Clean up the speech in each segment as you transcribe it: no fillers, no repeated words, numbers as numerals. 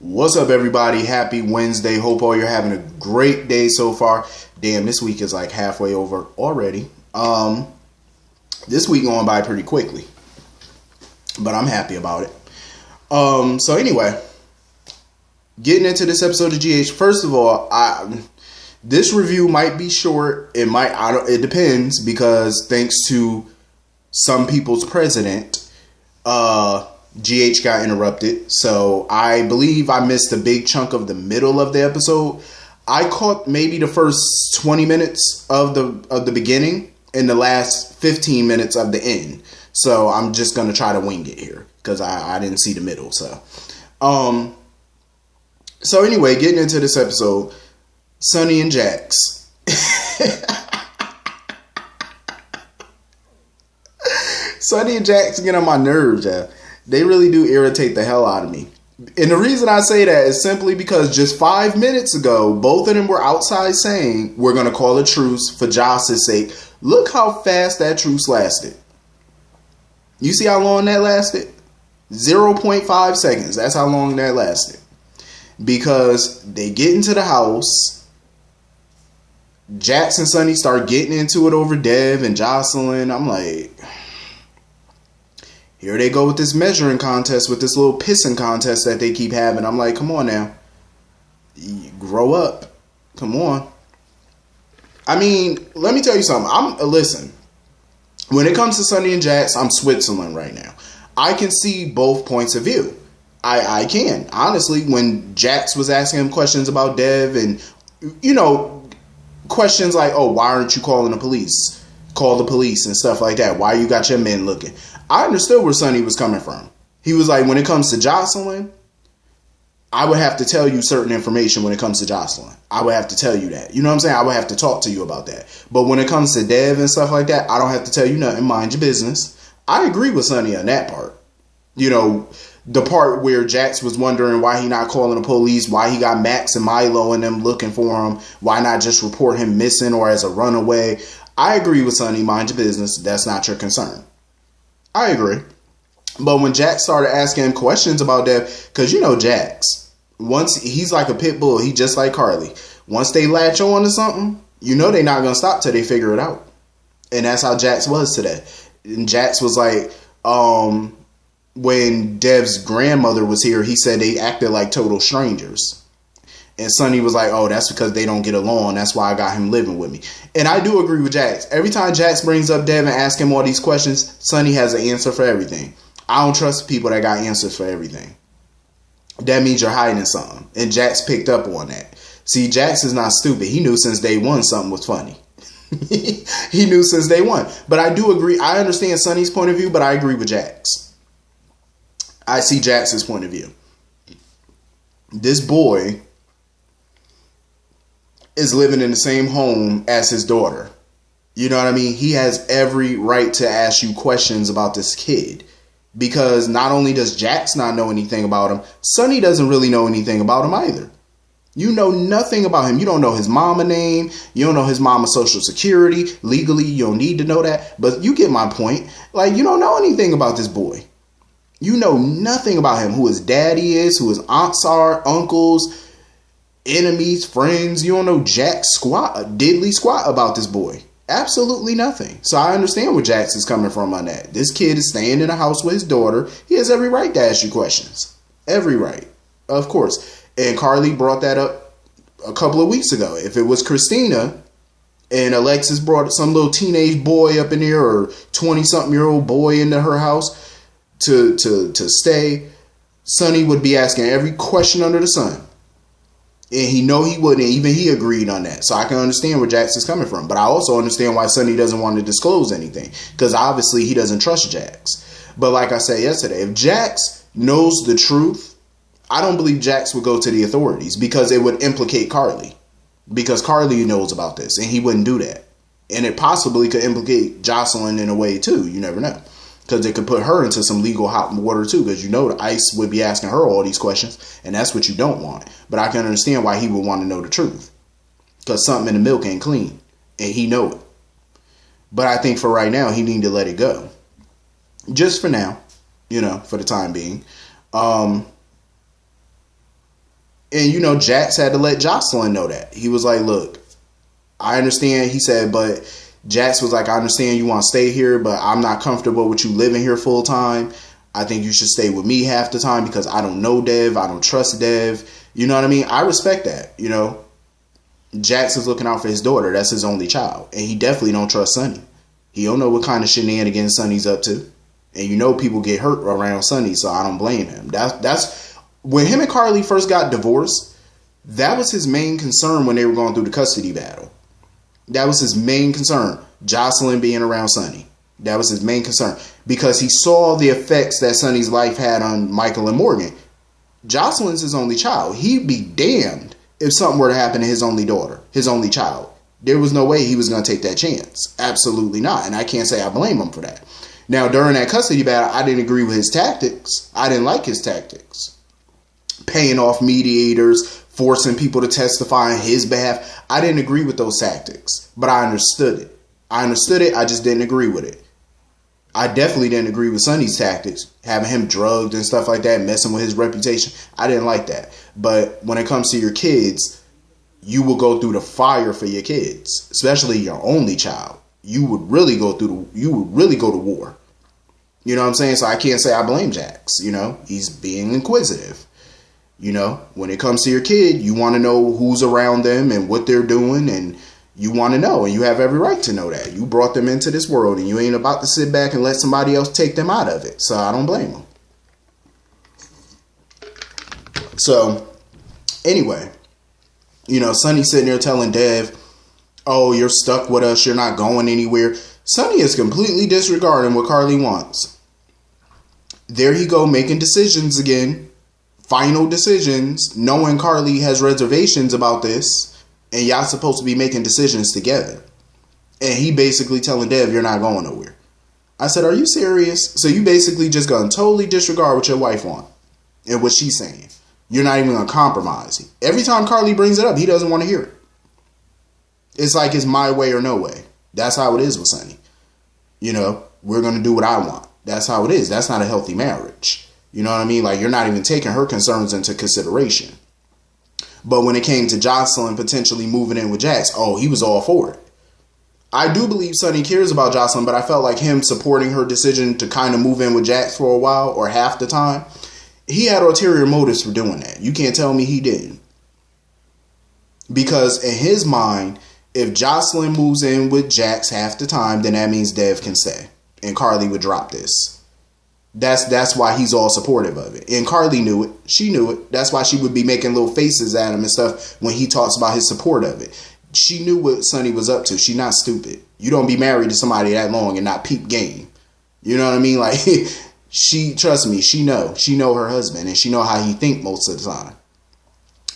What's up, everybody? Happy Wednesday. Hope all you're having a great day so far. Damn, this week is like halfway over already. This week going by pretty quickly, but I'm happy about it. So anyway, getting into this episode of GH. First of all, this review might be short. It depends, because thanks to some people's president, GH got interrupted. So I believe I missed a big chunk of the middle of the episode. I caught maybe the first 20 minutes of the beginning and the last 15 minutes of the end. So I'm just going to try to wing it here because I didn't see the middle. So anyway, getting into this episode, Sonny and Jax. Sonny and Jax get on my nerves, yeah. They really do irritate the hell out of me. And the reason I say that is simply because just 5 minutes ago, both of them were outside saying, we're going to call a truce for Joss's sake. Look how fast that truce lasted. You see how long that lasted? 0.5 seconds. That's how long that lasted. Because they get into the house. Jax and Sonny start getting into it over Dev and Jocelyn. I'm like, here they go with this measuring contest, with this little pissing contest that they keep having. I'm like, come on now. Grow up. Come on. I mean, let me tell you something. Listen, when it comes to Sonny and Jax, I'm Switzerland right now. I can see both points of view. I can. Honestly, when Jax was asking him questions about Dev and, questions like, oh, why aren't you calling the police? Call the police and stuff like that. Why you got your men looking? I understood where Sonny was coming from. He was like, when it comes to Jocelyn, I would have to tell you certain information when it comes to Jocelyn. I would have to tell you that. You know what I'm saying? I would have to talk to you about that. But when it comes to Dev and stuff like that, I don't have to tell you nothing. Mind your business. I agree with Sonny on that part. The part where Jax was wondering why he not calling the police, why he got Max and Milo and them looking for him, why not just report him missing or as a runaway. I agree with Sonny. Mind your business. That's not your concern. I agree. But when Jax started asking him questions about that, because Jax, once he's like a pit bull, he just like Carly. Once they latch on to something, they're not going to stop till they figure it out. And that's how Jax was today. And Jax was like, when Dev's grandmother was here, he said they acted like total strangers. And Sonny was like, oh, that's because they don't get along. That's why I got him living with me. And I do agree with Jax. Every time Jax brings up Dev and asks him all these questions, Sonny has an answer for everything. I don't trust people that got answers for everything. That means you're hiding something. And Jax picked up on that. See, Jax is not stupid. He knew since day one something was funny. He knew since day one. But I do agree. I understand Sonny's point of view, but I agree with Jax. I see Jax's point of view. This boy is living in the same home as his daughter. You know what I mean? He has every right to ask you questions about this kid, because not only does Jax not know anything about him, Sonny doesn't really know anything about him either. You know nothing about him. You don't know his mama name. You don't know his mama's social security. Legally, you don't need to know that. But you get my point. Like, you don't know anything about this boy. You know nothing about him. Who his daddy is, who his aunts are, uncles, enemies, friends. You don't know jack squat, diddly squat about this boy. Absolutely nothing. So I understand where Jax is coming from on that. This kid is staying in a house with his daughter. He has every right to ask you questions. Every right. Of course. And Carly brought that up a couple of weeks ago. If it was Christina and Alexis brought some little teenage boy up in here, or 20-something-year-old boy into her house to stay, Sonny would be asking every question under the sun. And he wouldn't. Even he agreed on that. So I can understand where Jax is coming from. But I also understand why Sonny doesn't want to disclose anything, because obviously he doesn't trust Jax. But like I said yesterday, if Jax knows the truth, I don't believe Jax would go to the authorities, because it would implicate Carly. Because Carly knows about this, and he wouldn't do that. And it possibly could implicate Jocelyn in a way too. You never know. Because it could put her into some legal hot water too. Because the ICE would be asking her all these questions. And that's what you don't want. But I can understand why he would want to know the truth. Because something in the milk ain't clean. And he know it. But I think for right now, he need to let it go. Just for now. For the time being. And, you know, Jax had to let Jocelyn know that. He was like, look, I understand. He said, but Jax was like, I understand you want to stay here, but I'm not comfortable with you living here full time. I think you should stay with me half the time because I don't know Dev. I don't trust Dev. You know what I mean? I respect that, you know. Jax is looking out for his daughter. That's his only child. And he definitely don't trust Sonny. He don't know what kind of shenanigans Sonny's up to. And you know people get hurt around Sonny, so I don't blame him. That's when him and Carly first got divorced, that was his main concern when they were going through the custody battle. That was his main concern. Jocelyn being around Sonny. That was his main concern. Because he saw the effects that Sonny's life had on Michael and Morgan. Jocelyn's his only child. He'd be damned if something were to happen to his only daughter, his only child. There was no way he was going to take that chance. Absolutely not. And I can't say I blame him for that. Now, during that custody battle, I didn't agree with his tactics. I didn't like his tactics. Paying off mediators, forcing people to testify on his behalf. I didn't agree with those tactics, but I understood it. I just didn't agree with it. I definitely didn't agree with Sonny's tactics, having him drugged and stuff like that, messing with his reputation. I didn't like that. But when it comes to your kids, you will go through the fire for your kids, especially your only child. You would really go to war. You know what I'm saying? So I can't say I blame Jax. You know, he's being inquisitive. You know, when it comes to your kid, you want to know who's around them and what they're doing, and you want to know, and you have every right to know that. You brought them into this world, and you ain't about to sit back and let somebody else take them out of it. So I don't blame them. So, anyway, you know, Sonny's sitting there telling Dev, oh, you're stuck with us, you're not going anywhere. Sonny is completely disregarding what Carly wants. There he go, making decisions again. Final decisions, knowing Carly has reservations about this, and y'all supposed to be making decisions together. And he basically telling Dev, you're not going nowhere. I said, are you serious? So you basically just gonna totally disregard what your wife wants and what she's saying. You're not even gonna compromise. Every time Carly brings it up, he doesn't want to hear it. It's like it's my way or no way. That's how it is with Sonny. You know, we're gonna do what I want. That's how it is. That's not a healthy marriage. You know what I mean? Like, you're not even taking her concerns into consideration. But when it came to Jocelyn potentially moving in with Jax, oh, he was all for it. I do believe Sonny cares about Jocelyn, but I felt like him supporting her decision to kind of move in with Jax for a while, or half the time, he had ulterior motives for doing that. You can't tell me he didn't. Because in his mind, if Jocelyn moves in with Jax half the time, then that means Dev can stay. And Carly would drop this. That's why he's all supportive of it. And Carly knew it. She knew it. That's why she would be making little faces at him and stuff when he talks about his support of it. She knew what Sonny was up to. She's not stupid. You don't be married to somebody that long and not peep game. You know what I mean? Like, trust me, she know her husband, and she know how he think most of the time.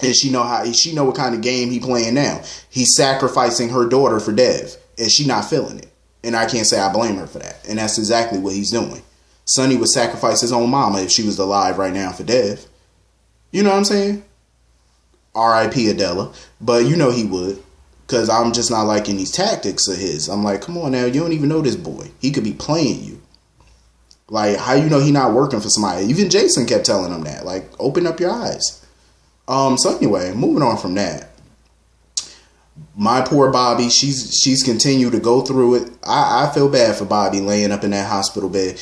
And she know what kind of game he playing now. He's sacrificing her daughter for Dev, and she not feeling it. And I can't say I blame her for that. And that's exactly what he's doing. Sonny would sacrifice his own mama if she was alive right now for Dev. You know what I'm saying? R.I.P. Adela. But you know he would. Because I'm just not liking these tactics of his. I'm like, come on now, you don't even know this boy. He could be playing you. Like, how you know he not working for somebody? Even Jason kept telling him that. Like, open up your eyes. So anyway, moving on from that. My poor Bobby, she's continued to go through it. I feel bad for Bobby laying up in that hospital bed.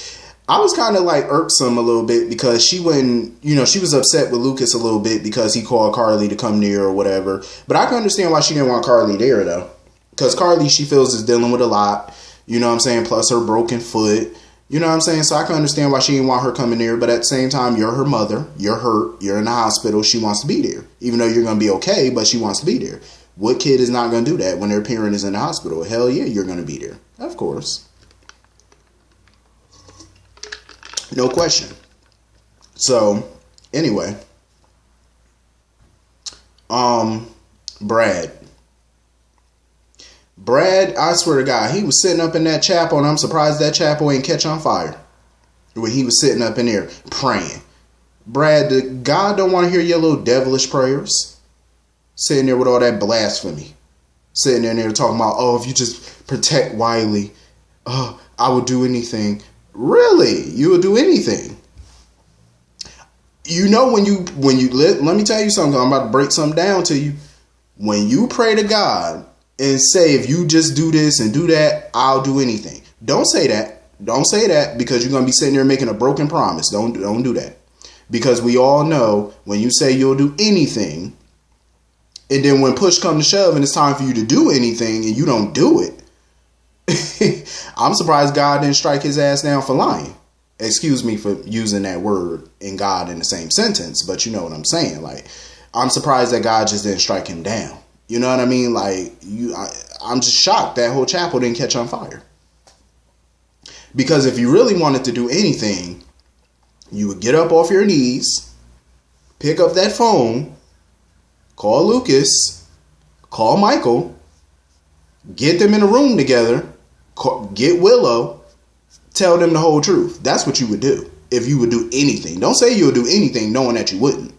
I was kind of like irksome a little bit because she was upset with Lucas a little bit because he called Carly to come near or whatever. But I can understand why she didn't want Carly there though. Because Carly, she feels, is dealing with a lot. You know what I'm saying? Plus her broken foot. You know what I'm saying? So I can understand why she didn't want her coming there. But at the same time, you're her mother. You're hurt. You're in the hospital. She wants to be there. Even though you're going to be okay, but she wants to be there. What kid is not going to do that when their parent is in the hospital? Hell yeah, you're going to be there. Of course. No question. So, anyway. Brad, I swear to God, he was sitting up in that chapel, and I'm surprised that chapel ain't catch on fire. When he was sitting up in there praying. Brad, God don't want to hear your little devilish prayers. Sitting there with all that blasphemy. Sitting in there talking about, oh, if you just protect Wiley, I would do anything. Really? You would do anything? You know, let me tell you something. I'm about to break something down to you. When you pray to God and say, if you just do this and do that, I'll do anything. Don't say that. Don't say that, because you're going to be sitting there making a broken promise. Don't do that. Because we all know when you say you'll do anything, and then when push comes to shove and it's time for you to do anything and you don't do it, I'm surprised God didn't strike his ass down for lying. Excuse me for using that word and God in the same sentence, but you know what I'm saying. Like, I'm surprised that God just didn't strike him down. You know what I mean? Like, I'm just shocked that whole chapel didn't catch on fire. Because if you really wanted to do anything, you would get up off your knees, pick up that phone, call Lucas, call Michael, get them in a room together, get Willow, tell them the whole truth. That's what you would do if you would do anything. Don't say you'll do anything knowing that you wouldn't.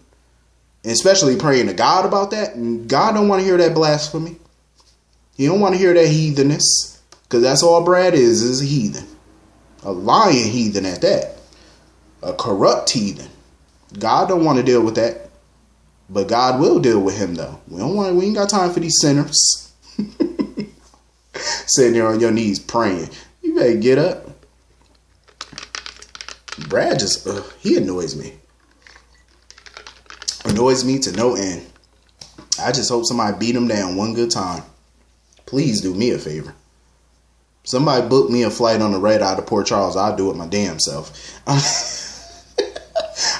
And especially praying to God about that. And God don't want to hear that blasphemy. He don't want to hear that heathenness. Because that's all Brad is a heathen. A lying heathen at that. A corrupt heathen. God don't want to deal with that. But God will deal with him though. We ain't got time for these sinners. Sitting there on your knees praying. You better get up. Brad just, he annoys me. Annoys me to no end. I just hope somebody beat him down one good time. Please do me a favor. Somebody book me a flight on the red eye to Port Charles. I'll do it my damn self.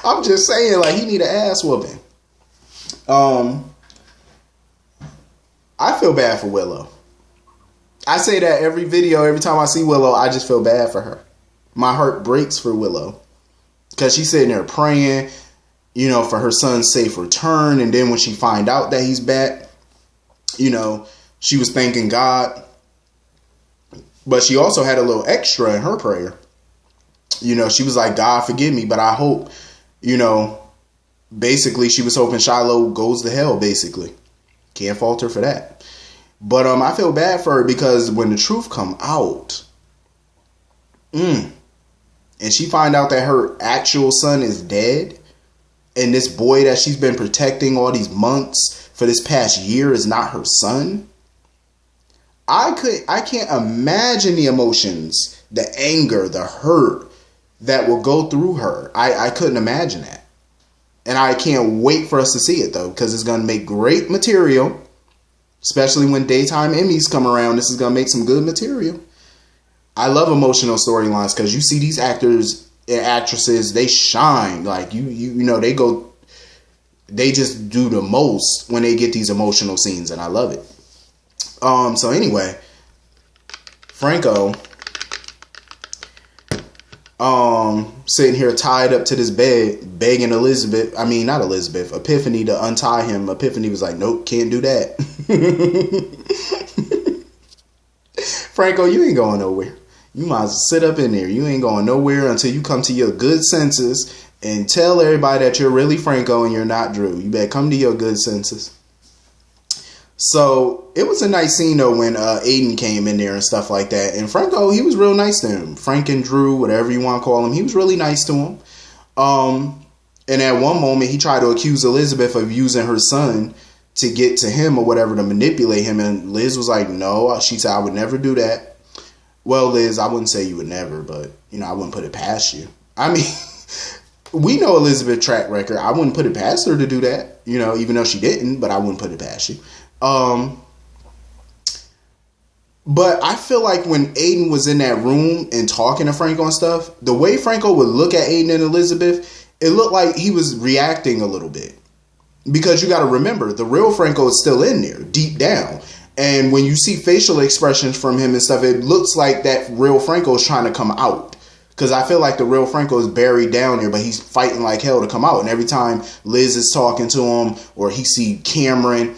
I'm just saying, like, he need an ass whooping. I feel bad for Willow. I say that every video, every time I see Willow, I just feel bad for her. My heart breaks for Willow. Because she's sitting there praying, you know, for her son's safe return. And then when she find out that he's back, you know, she was thanking God. But she also had a little extra in her prayer. You know, she was like, God, forgive me, but I hope, you know, basically she was hoping Shiloh goes to hell, basically. Can't fault her for that. But I feel bad for her because when the truth come out, and she find out that her actual son is dead, and this boy that she's been protecting all these months for this past year is not her son. I can't imagine the emotions, the anger, the hurt that will go through her. I couldn't imagine that. And I can't wait for us to see it though, because it's going to make great material, especially when daytime Emmys come around. This is going to make some good material. I love emotional storylines because you see these actors and actresses, they shine. Like you know, they just do the most when they get these emotional scenes, and I love it. So anyway, Franco, sitting here tied up to this bed, begging Epiphany to untie him. Epiphany was like, nope, can't do that. Franco, you ain't going nowhere. You might as well sit up in there. You ain't going nowhere until you come to your good senses and tell everybody that you're really Franco and you're not Drew. You better come to your good senses. So it was a nice scene though when Aiden came in there and stuff like that. And Franco, he was real nice to him. Frank and Drew, whatever you want to call him, he was really nice to him. And at one moment he tried to accuse Elizabeth of using her son to get to him or whatever, to manipulate him. And Liz was like, no. She said, I would never do that. Well, Liz, I wouldn't say you would never, but, you know, I wouldn't put it past you. I mean, we know Elizabeth's track record. I wouldn't put it past her to do that, you know, even though she didn't, but I wouldn't put it past you. But I feel like when Aiden was in that room and talking to Franco and stuff, the way Franco would look at Aiden and Elizabeth, it looked like he was reacting a little bit. Because you got to remember, the real Franco is still in there, deep down. And when you see facial expressions from him and stuff, it looks like that real Franco is trying to come out. Because I feel like the real Franco is buried down there, but he's fighting like hell to come out. And every time Liz is talking to him or he see Cameron,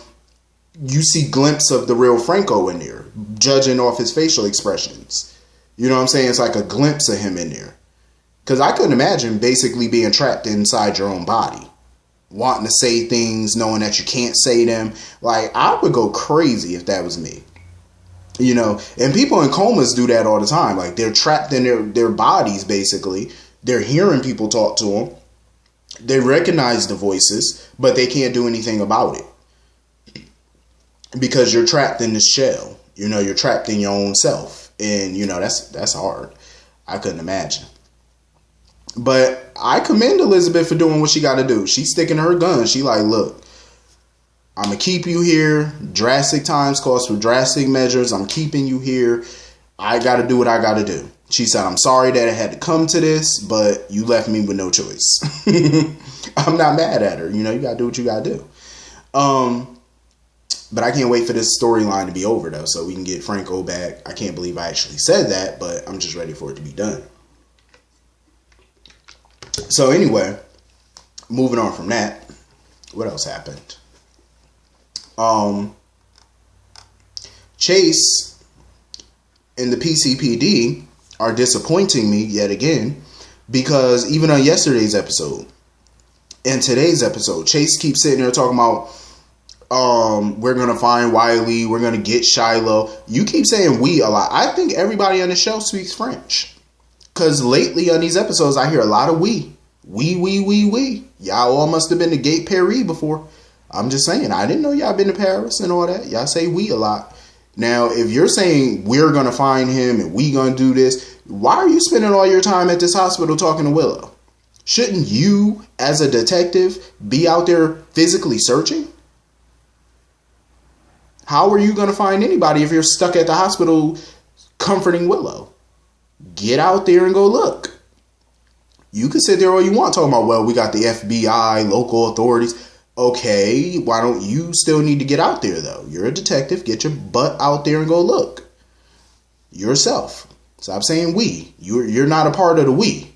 you see glimpse of the real Franco in there, judging off his facial expressions. You know what I'm saying? It's like a glimpse of him in there. Because I couldn't imagine basically being trapped inside your own body. Wanting to say things, knowing that you can't say them. Like, I would go crazy if that was me. You know, and people in comas do that all the time. Like, they're trapped in their bodies, basically. They're hearing people talk to them. They recognize the voices, but they can't do anything about it because you're trapped in this shell. You know, you're trapped in your own self, and you know that's hard. I couldn't imagine. But I commend Elizabeth for doing what she got to do. She's sticking to her gun. She like, look, I'm going to keep you here. Drastic times calls for drastic measures. I'm keeping you here. I got to do what I got to do. She said, I'm sorry that it had to come to this, but you left me with no choice. I'm not mad at her. You know, you got to do what you got to do. But I can't wait for this storyline to be over, though, so we can get Franco back. I can't believe I actually said that, but I'm just ready for it to be done. So anyway, moving on from that, what else happened? Chase and the PCPD are disappointing me yet again, because even on yesterday's episode and today's episode, Chase keeps sitting there talking about we're gonna find Wiley, we're gonna get Shiloh. You keep saying we a lot. I think everybody on the show speaks French, because lately on these episodes I hear a lot of we. Y'all all must have been to Gate Paris before. I'm just saying, I didn't know y'all been to Paris and all that. Y'all say we a lot. Now, if you're saying we're going to find him and we going to do this, why are you spending all your time at this hospital talking to Willow? Shouldn't you, as a detective, be out there physically searching? How are you going to find anybody if you're stuck at the hospital comforting Willow? Get out there and go look. You can sit there all you want talking about, well, we got the FBI, local authorities. Okay, why don't you still need to get out there, though? You're a detective. Get your butt out there and go look. Yourself. Stop saying we. You're not a part of the we.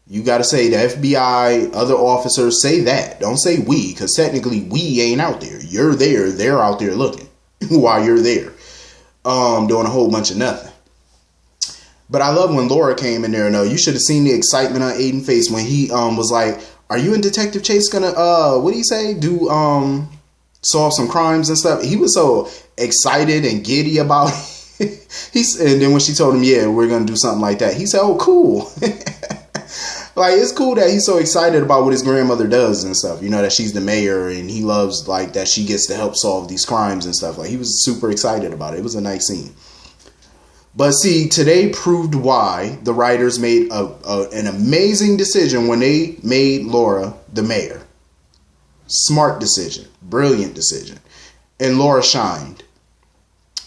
You got to say the FBI, other officers, say that. Don't say we, because technically we ain't out there. You're there. They're out there looking while you're there. Doing a whole bunch of nothing. But I love when Laura came in there. No, you should have seen the excitement on Aiden's face when he was like, are you and Detective Chase gonna what do you say? Do solve some crimes and stuff? He was so excited and giddy about it. And then when she told him, yeah, we're gonna do something like that, he said, oh, cool. Like, it's cool that he's so excited about what his grandmother does and stuff. You know, that she's the mayor and he loves like that she gets to help solve these crimes and stuff. Like, he was super excited about it. It was a nice scene. But see, today proved why the writers made an amazing decision when they made Laura the mayor. Smart decision. Brilliant decision. And Laura shined.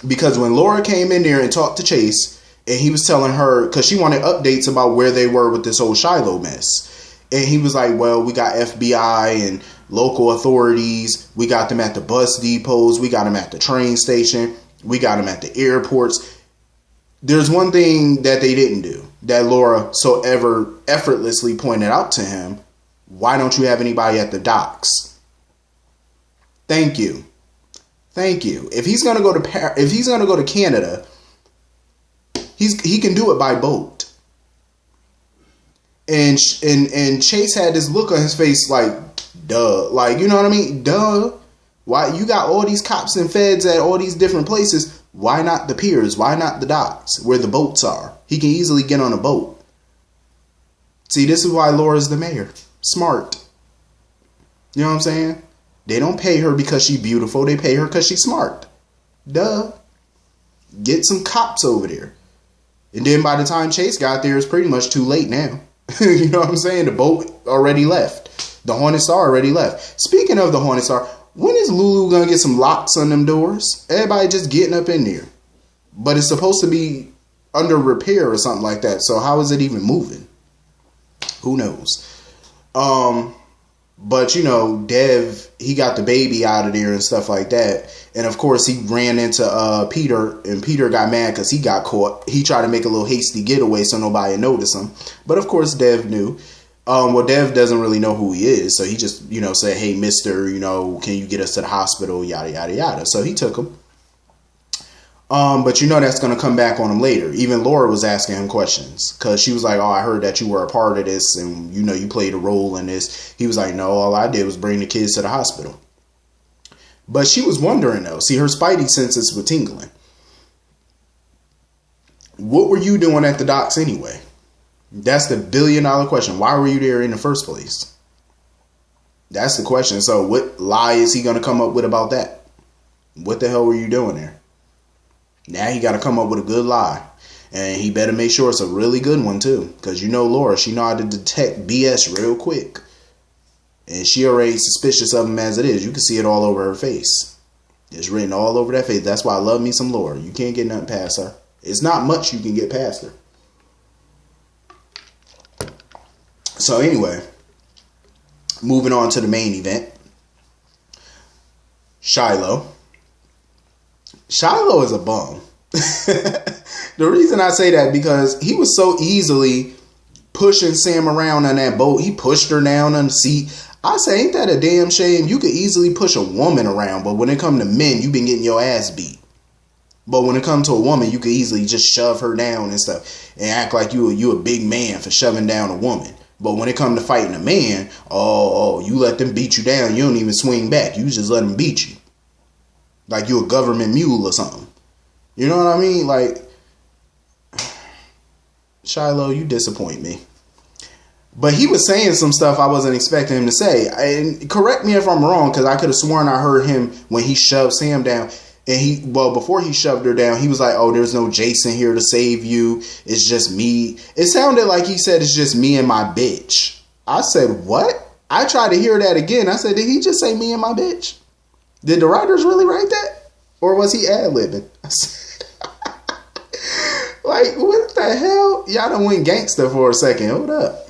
Because when Laura came in there and talked to Chase, and he was telling her, because she wanted updates about where they were with this whole Shiloh mess. And he was like, well, we got FBI and local authorities. We got them at the bus depots. We got them at the train station. We got them at the airports. There's one thing that they didn't do that Laura so effortlessly pointed out to him. Why don't you have anybody at the docks? Thank you. Thank you. If he's going to go to Canada, he can do it by boat. And Chase had this look on his face like, duh. Like, you know what I mean? Duh. Why you got all these cops and feds at all these different places? Why not the piers? Why not the docks where the boats are? He can easily get on a boat. See, this is why Laura's the mayor. Smart. You know what I'm saying? They don't pay her because she's beautiful. They pay her because she's smart. Duh. Get some cops over there. And then by the time Chase got there, it's pretty much too late now. You know what I'm saying? The boat already left. The Hornet Star already left. Speaking of the Hornet Star, when is Lulu going to get some locks on them doors? Everybody just getting up in there. But it's supposed to be under repair or something like that. So how is it even moving? Who knows? But, you know, Dev, he got the baby out of there and stuff like that. And, of course, he ran into Peter, and Peter got mad because he got caught. He tried to make a little hasty getaway so nobody noticed him. But, of course, Dev knew. Well, Dev doesn't really know who he is. So he just, you know, said, hey, mister, you know, can you get us to the hospital, yada, yada, yada. So he took him. But you know that's going to come back on him later. Even Laura was asking him questions because she was like, oh, I heard that you were a part of this and, you know, you played a role in this. He was like, no, all I did was bring the kids to the hospital. But she was wondering, though. See, her spidey senses were tingling. What were you doing at the docks anyway? That's the $1 billion question. Why were you there in the first place? That's the question. So what lie is he going to come up with about that? What the hell were you doing there? Now he got to come up with a good lie. And he better make sure it's a really good one too. Because you know Laura, she know how to detect BS real quick. And she already suspicious of him as it is. You can see it all over her face. It's written all over that face. That's why I love me some Laura. You can't get nothing past her. It's not much you can get past her. So anyway, moving on to the main event. Shiloh. Shiloh is a bum. The reason I say that because he was so easily pushing Sam around on that boat. He pushed her down on the seat. I say, ain't that a damn shame? You could easily push a woman around, but when it comes to men, you've been getting your ass beat. But when it comes to a woman, you could easily just shove her down and stuff and act like you a big man for shoving down a woman. But when it comes to fighting a man, you let them beat you down. You don't even swing back. You just let them beat you. Like you a government mule or something. You know what I mean? Like, Shiloh, you disappoint me. But he was saying some stuff I wasn't expecting him to say. And correct me if I'm wrong, because I could have sworn I heard him when he shoved Sam down. And before he shoved her down, he was like, oh, there's no Jason here to save you. It's just me. It sounded like he said, it's just me and my bitch. I said, what? I tried to hear that again. I said, did he just say me and my bitch? Did the writers really write that? Or was he ad-libbing? I said, like, what the hell? Y'all done went gangster for a second. Hold up.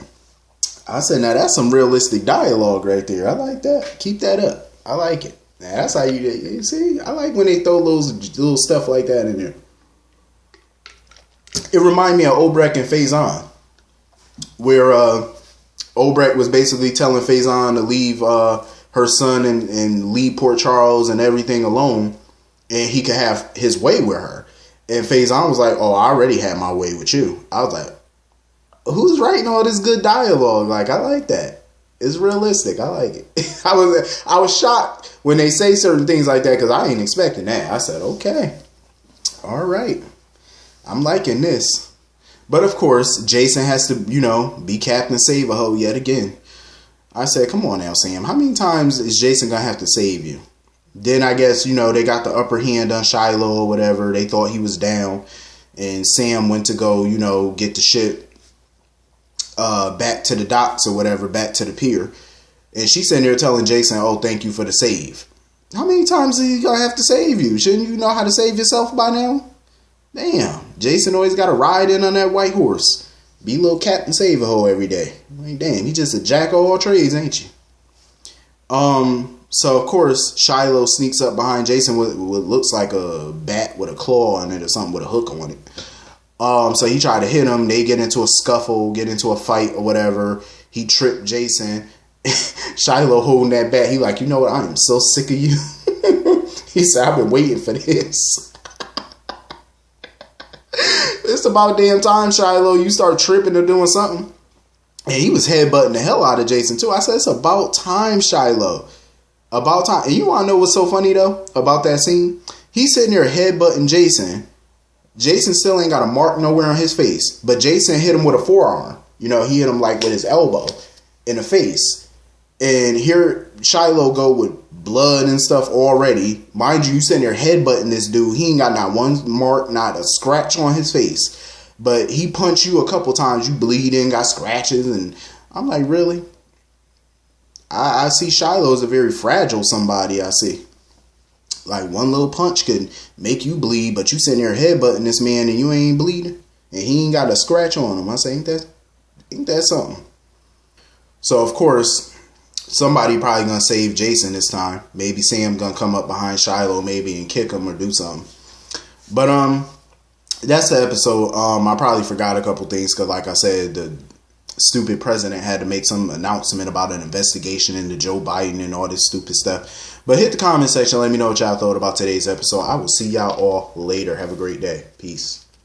I said, now that's some realistic dialogue right there. I like that. Keep that up. I like it. Now that's how you see. I like when they throw little stuff like that in there. It reminded me of Obrecht and Faison, where Obrecht was basically telling Faison to leave her son and leave Port Charles and everything alone, and he could have his way with her. And Faison was like, oh, I already had my way with you. I was like, who's writing all this good dialogue? Like, I like that. It's realistic. I like it. I was shocked when they say certain things like that because I ain't expecting that. I said, okay. All right. I'm liking this. But of course, Jason has to, be Captain Save-A-Ho yet again. I said, come on now, Sam. How many times is Jason going to have to save you? Then I guess, they got the upper hand on Shiloh or whatever. They thought he was down. And Sam went to go, get the ship back to the docks or whatever, back to the pier. And she's sitting there telling Jason, oh, thank you for the save. How many times are you going to have to save you? Shouldn't you know how to save yourself by now? Damn. Jason always got to ride in on that white horse. Be little Captain Save-A-Ho every day. Like, damn, he just a jack of all trades, ain't you? So, of course, Shiloh sneaks up behind Jason with what looks like a bat with a claw on it or something with a hook on it. So he tried to hit him. They get into a scuffle, get into a fight or whatever. He tripped Jason. Shiloh holding that bat. He like, you know what? I am so sick of you. He said, I've been waiting for this. It's about damn time, Shiloh. You start tripping or doing something. And he was headbutting the hell out of Jason too. I said, it's about time, Shiloh. About time. And you want to know what's so funny though about that scene? He's sitting there headbutting Jason. Jason still ain't got a mark nowhere on his face. But Jason hit him with a forearm. He hit him like with his elbow in the face. And here Shiloh go with blood and stuff already. Mind you sitting there headbutting this dude. He ain't got not one mark, not a scratch on his face. But he punched you a couple times. You bleeding, got scratches. And I'm like, really? I see Shiloh as a very fragile somebody, I see. Like one little punch could make you bleed, but you sitting there headbutting this man and you ain't bleeding. And he ain't got a scratch on him. I say, ain't that something? So, of course, somebody probably going to save Jason this time. Maybe Sam going to come up behind Shiloh maybe and kick him or do something. But, that's the episode. I probably forgot a couple things because, like I said, the stupid president had to make some announcement about an investigation into Joe Biden and all this stupid stuff. But hit the comment section. Let me know what y'all thought about today's episode. I will see y'all all later. Have a great day. Peace.